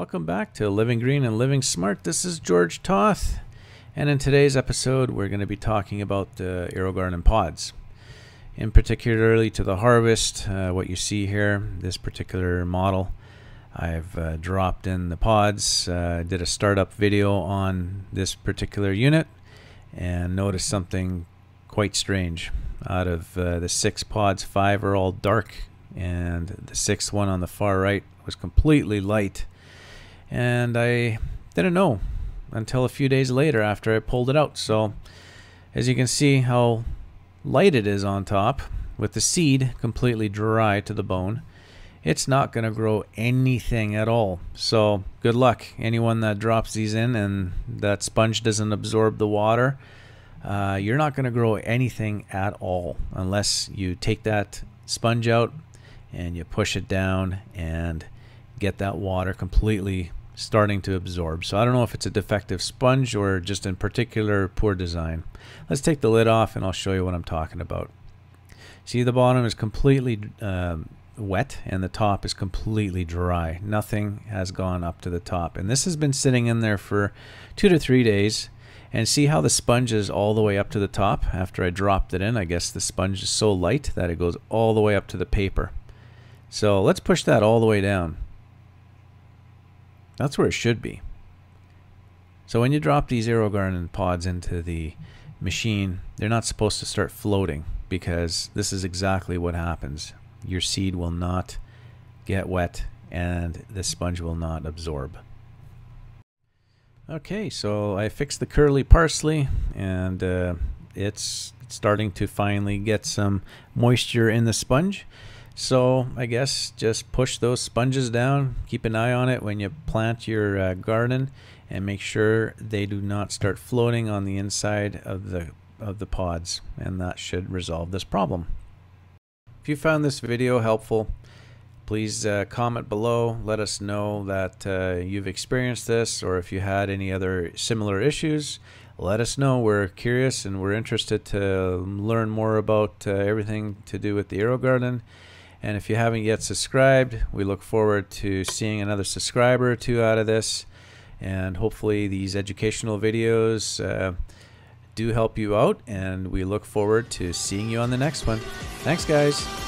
Welcome back to Living Green and Living Smart. This is George Toth, and in today's episode we're going to be talking about the AeroGarden pods. In particularly to the harvest, what you see here, this particular model, I've dropped in the pods, did a startup video on this particular unit, and noticed something quite strange. Out of the 6 pods, 5 are all dark, and the 6th one on the far right was completely light. And I didn't know until a few days later after I pulled it out. So as you can see how light it is on top, with the seed completely dry to the bone, it's not going to grow anything at all. So good luck anyone that drops these in and that sponge doesn't absorb the water. You're not going to grow anything at all unless you take that sponge out and you push it down and get that water completely starting to absorb. So I don't know if it's a defective sponge or just in particular poor design. Let's take the lid off and I'll show you what I'm talking about. See, the bottom is completely wet and the top is completely dry. Nothing has gone up to the top, and this has been sitting in there for 2 to 3 days. And see how the sponge is all the way up to the top after I dropped it in. I guess the sponge is so light that it goes all the way up to the paper. So let's push that all the way down. That's where it should be. So when you drop these AeroGarden pods into the machine, they're not supposed to start floating, because this is exactly what happens. Your seed will not get wet and the sponge will not absorb. Okay, so I fixed the curly parsley, and it's starting to finally get some moisture in the sponge. So I guess just push those sponges down, keep an eye on it when you plant your garden, and make sure they do not start floating on the inside of the pods, and that should resolve this problem. If you found this video helpful, please comment below. Let us know that you've experienced this, or if you had any other similar issues, let us know. We're curious and we're interested to learn more about everything to do with the AeroGarden. And if you haven't yet subscribed, we look forward to seeing another subscriber or 2 out of this. And hopefully these educational videos do help you out, and we look forward to seeing you on the next one. Thanks, guys.